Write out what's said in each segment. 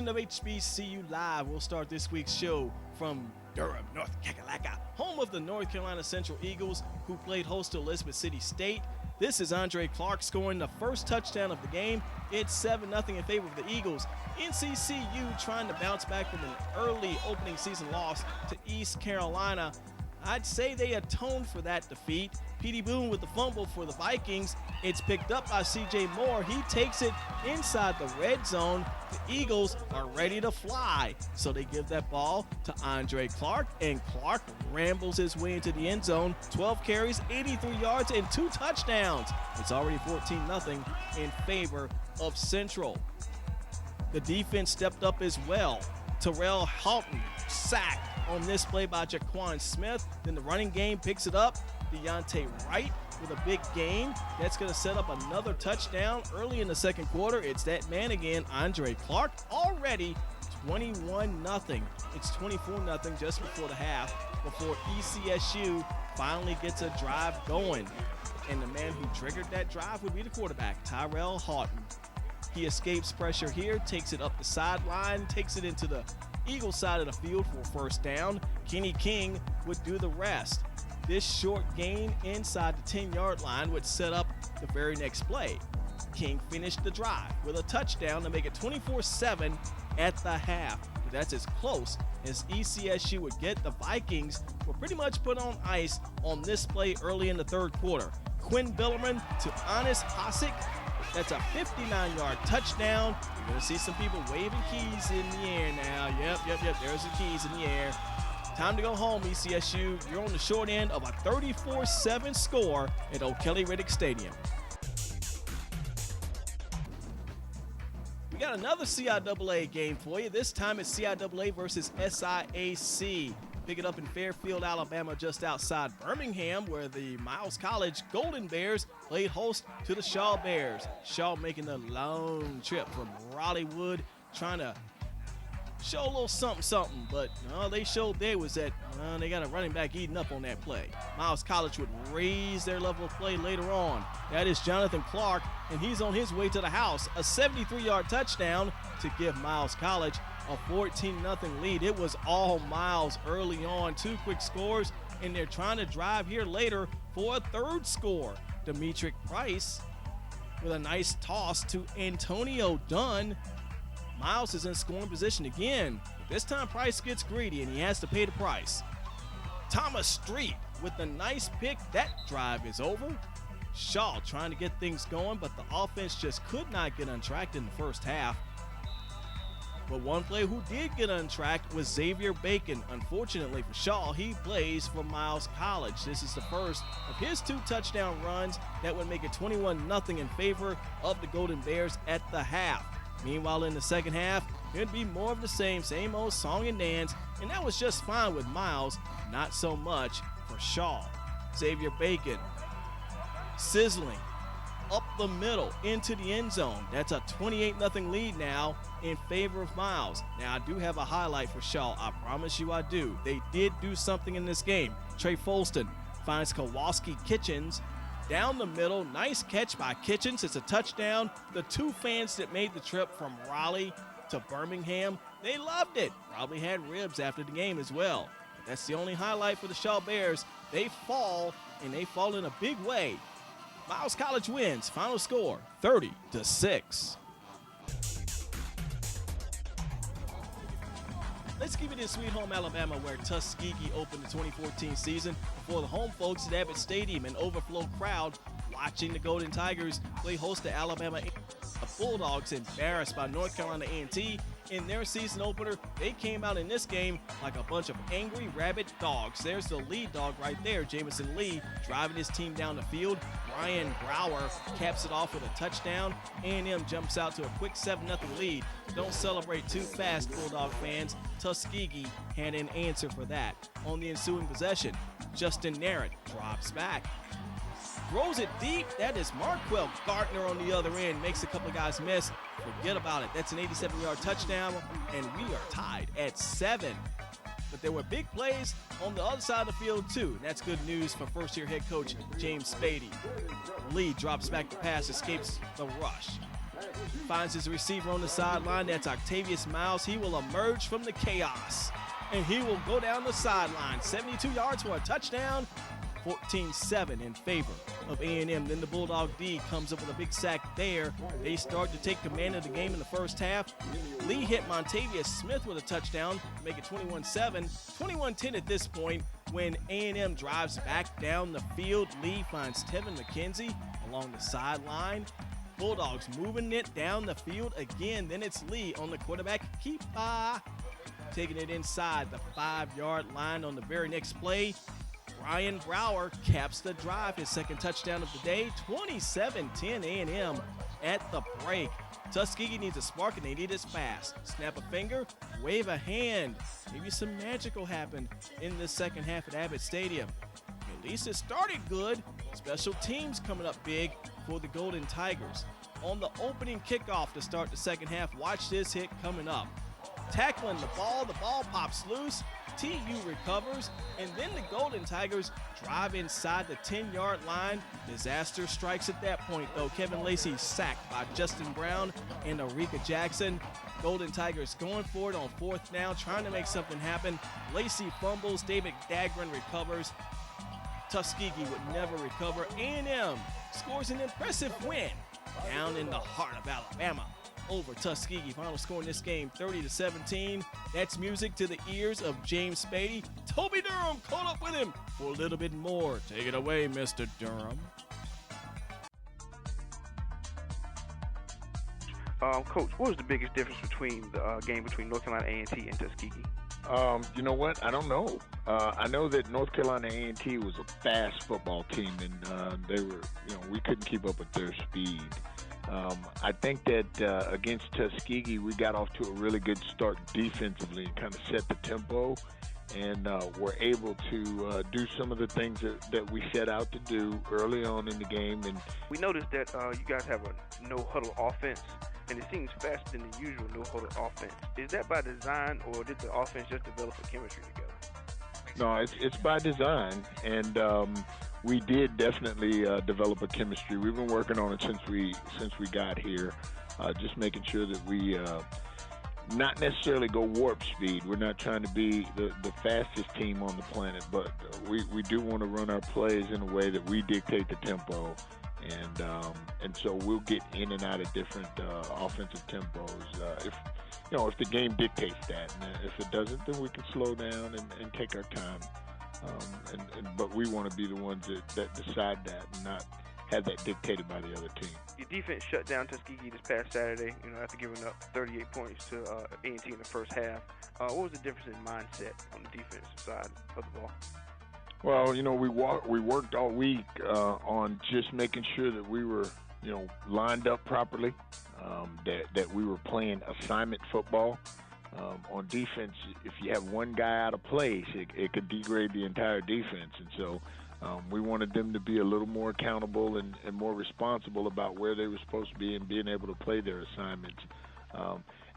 edition of Hbculive. We'll start this week's show from Durham, North Carolina, home of the North Carolina Central Eagles, who played host to Elizabeth City State. This is Andre Clark scoring the first touchdown of the game. It's 7-0 in favor of the Eagles. NCCU trying to bounce back from an early opening season loss to East Carolina. I'd say they atoned for that defeat. Petey Boone with the fumble for the Vikings. It's picked up by C.J. Moore. He takes it inside the red zone. The Eagles are ready to fly. So they give that ball to Andre Clark, and Clark rambles his way into the end zone. 12 carries, 83 yards, and 2 touchdowns. It's already 14-0 in favor of Central. The defense stepped up as well. Terrell Houghton sacked on this play by Jaquan Smith. Then the running game picks it up. Deontay Wright with a big gain. That's going to set up another touchdown early in the second quarter. It's that man again, Andre Clark, already 21-0. It's 24-0 just before the half, before ECSU finally gets a drive going. And the man who triggered that drive would be the quarterback, Terrell Houghton. He escapes pressure here, takes it up the sideline, takes it into the Eagle side of the field for a first down. Kenny King would do the rest. This short gain inside the 10-yard line would set up the very next play. King finished the drive with a touchdown to make it 24-7 at the half. But that's as close as ECSU would get. The Vikings were pretty much put on ice on this play early in the third quarter. Quinn Billerman to Honest Hosick. That's a 59-yard touchdown. You're going to see some people waving keys in the air now. Yep. There's the keys in the air. Time to go home, ECSU. You're on the short end of a 34-7 score at O'Kelly Riddick Stadium. We got another CIAA game for you. This time it's CIAA versus SIAC. Pick it up in Fairfield, Alabama, just outside Birmingham, where the Miles College Golden Bears played host to the Shaw Bears. Shaw making the long trip from Raleighwood, trying to show a little something, but they showed they was that they got a running back eating up on that play. Miles College would raise their level of play later on. That is Jonathan Clark, and he's on his way to the house. A 73-yard touchdown to give Miles College a 14-0 lead. It was all Miles early on. 2 quick scores, and they're trying to drive here later for a third score. Demetric Price with a nice toss to Antonio Dunn. Miles is in scoring position again. This time Price gets greedy, and he has to pay the price. Thomas Street with the nice pick. That drive is over. Shaw trying to get things going, but the offense just could not get untracked in the first half. But one player who did get untracked was Xavier Bacon. Unfortunately for Shaw, he plays for Miles College. This is the first of his 2 touchdown runs that would make it 21-0 in favor of the Golden Bears at the half. Meanwhile, in the second half, it'd be more of the same old song and dance, and that was just fine with Miles, not so much for Shaw. Xavier Bacon sizzling up the middle into the end zone. That's a 28-0 lead now in favor of Miles. Now, I do have a highlight for Shaw. I promise you I do. They did do something in this game. Trey Folston finds Kowalski Kitchens down the middle. Nice catch by Kitchens. It's a touchdown. The 2 fans that made the trip from Raleigh to Birmingham, they loved it. Probably had ribs after the game as well. But that's the only highlight for the Shaw Bears. They fall, and they fall in a big way. Miles College wins. Final score, 30-6. Let's keep it in Sweet Home, Alabama, where Tuskegee opened the 2014 season before the home folks at Abbott Stadium, an overflow crowd watching the Golden Tigers play host to Alabama. The Bulldogs embarrassed by North Carolina A&T in their season opener. They came out in this game like a bunch of angry rabid dogs. There's the lead dog right there, Jamison Lee, driving his team down the field. Brian Brower caps it off with a touchdown. A&M jumps out to a quick 7-0 lead. Don't celebrate too fast, Bulldog fans. Tuskegee had an answer for that. On the ensuing possession, Justin Narrett drops back, throws it deep. That is Marquell Gardner on the other end. Makes a couple of guys miss. Forget about it. That's an 87-yard touchdown, and we are tied at 7. But there were big plays on the other side of the field, too. And that's good news for first-year head coach James Spady. Lee drops back the pass, escapes the rush. Finds his receiver on the sideline. That's Octavius Miles. He will emerge from the chaos, and he will go down the sideline. 72 yards for a touchdown. 14-7 in favor of A&M. Then the Bulldog D comes up with a big sack there. They start to take command of the game in the first half. Lee hit Montavious Smith with a touchdown to make it 21-7. 21-10 at this point when A&M drives back down the field. Lee finds Tevin McKenzie along the sideline. Bulldogs moving it down the field again. Then it's Lee on the quarterback keeper, taking it inside the 5-yard line on the very next play. Brian Brower caps the drive, his second touchdown of the day. 27-10 A&M at the break. Tuskegee needs a spark, and they need it fast. Snap a finger, wave a hand. Maybe some magic will happen in the second half at Abbott Stadium. At least it started good. Special teams coming up big for the Golden Tigers. On the opening kickoff to start the second half, watch this hit coming up. Tackling the ball pops loose. TU recovers, and then the Golden Tigers drive inside the 10-yard line. Disaster strikes at that point, though. Kevin Lacey sacked by Justin Brown and Arika Jackson. Golden Tigers going for it on fourth down, trying to make something happen. Lacey fumbles. David Dagrin recovers. Tuskegee would never recover. A&M scores an impressive win down in the heart of Alabama over Tuskegee. Final score in this game, 30-17. That's music to the ears of James Spady. Toby Durham caught up with him for a little bit more. Take it away, Mr. Durham. Coach, what was the biggest difference between the game between North Carolina A&T and Tuskegee? You know what? I don't know. I know that North Carolina A&T was a fast football team, and they were, we couldn't keep up with their speed. I think that against Tuskegee, we got off to a really good start defensively and kind of set the tempo, and were able to do some of the things that we set out to do early on in the game. And we noticed that you guys have a no-huddle offense, and it seems faster than the usual no-huddle offense. Is that by design, or did the offense just develop a chemistry together? No, it's by design, and we did definitely develop a chemistry. We've been working on it since we got here, just making sure that we not necessarily go warp speed. We're not trying to be the fastest team on the planet, but we do want to run our plays in a way that we dictate the tempo, and so we'll get in and out of different offensive tempos if the game dictates that. And if it doesn't, then we can slow down and take our time. But we want to be the ones that decide that and not have that dictated by the other team. Your defense shut down Tuskegee this past Saturday, after giving up 38 points to A&T in the first half. What was the difference in mindset on the defensive side of the ball? Well, we worked all week on just making sure that we were, lined up properly, that we were playing assignment football. On defense, if you have one guy out of place, it could degrade the entire defense. And so we wanted them to be a little more accountable and more responsible about where they were supposed to be and being able to play their assignments.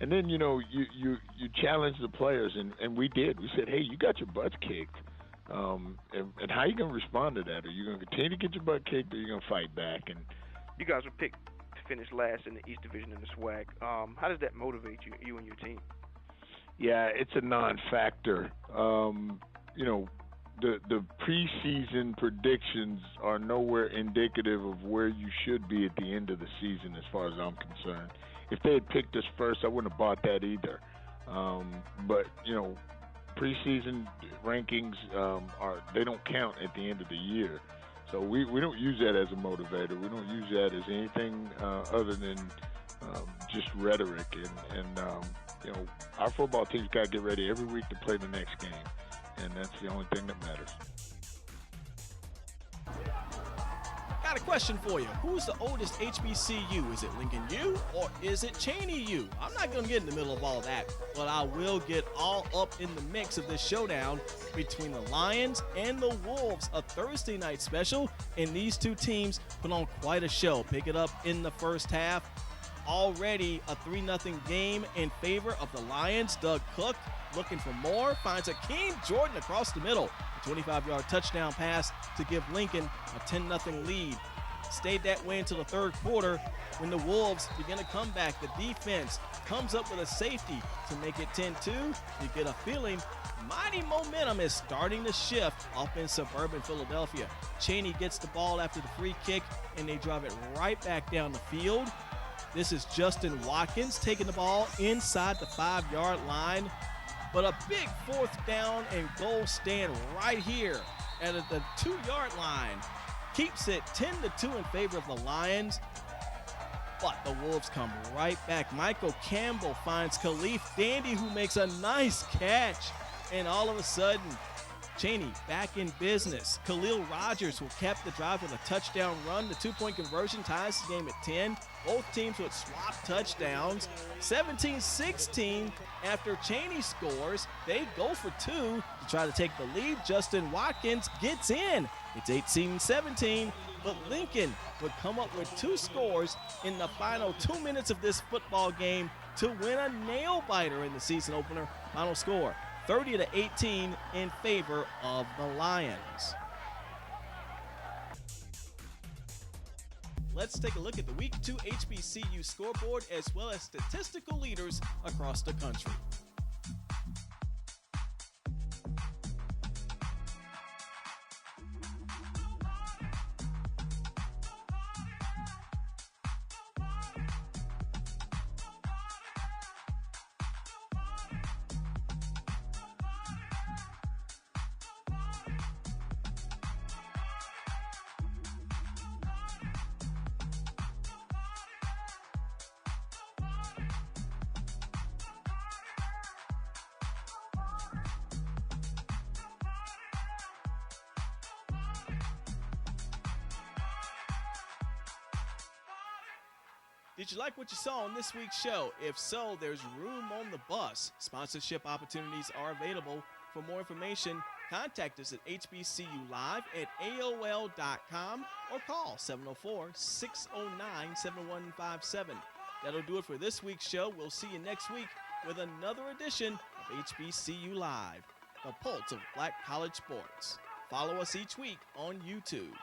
And then, you challenge the players, and we did. We said, hey, you got your butts kicked. And how are you going to respond to that? Are you going to continue to get your butt kicked, or are you going to fight back? And you guys were picked to finish last in the East Division in the SWAC. How does that motivate you and your team? Yeah, it's a non-factor. The preseason predictions are nowhere indicative of where you should be at the end of the season, as far as I'm concerned. If they had picked us first, I wouldn't have bought that either. But preseason rankings they don't count at the end of the year. So we don't use that as a motivator. We don't use that as anything other than just rhetoric. And our football team's got to get ready every week to play the next game, and that's the only thing that matters. Got a question for you. Who's the oldest HBCU? Is it Lincoln U or is it Cheney U? I'm not going to get in the middle of all that, but I will get all up in the mix of this showdown between the Lions and the Wolves, a Thursday night special, and these two teams put on quite a show. Pick it up in the first half. Already a 3-0 game in favor of the Lions. Doug Cook looking for more, finds Akeem Jordan across the middle. A 25-yard touchdown pass to give Lincoln a 10-0 lead. stayed that way until the third quarter when the Wolves begin to come back. The defense comes up with a safety to make it 10-2. You get a feeling mighty momentum is starting to shift up in suburban Philadelphia. Chaney gets the ball after the free kick, and they drive it right back down the field. This is Justin Watkins taking the ball inside the 5-yard line. But a big fourth down and goal stand right here at the 2-yard line keeps it 10-2 in favor of the Lions. But the Wolves come right back. Michael Campbell finds Khalif Dandy, who makes a nice catch. And all of a sudden, Chaney back in business. Khalil Rogers will cap the drive with a touchdown run. The 2-point conversion ties the game at 10. Both teams would swap touchdowns. 17-16 after Chaney scores. They go for 2 to try to take the lead. Justin Watkins gets in. It's 18-17, but Lincoln would come up with 2 scores in the final 2 minutes of this football game to win a nail-biter in the season opener. Final score, 30-18 in favor of the Lions. Let's take a look at the Week 2 HBCU scoreboard as well as statistical leaders across the country. Did you like what you saw on this week's show? If so, there's room on the bus. Sponsorship opportunities are available. For more information, contact us at hbculive at aol.com or call 704-609-7157. That'll do it for this week's show. We'll see you next week with another edition of HBCU Live, the pulse of Black college sports. Follow us each week on YouTube.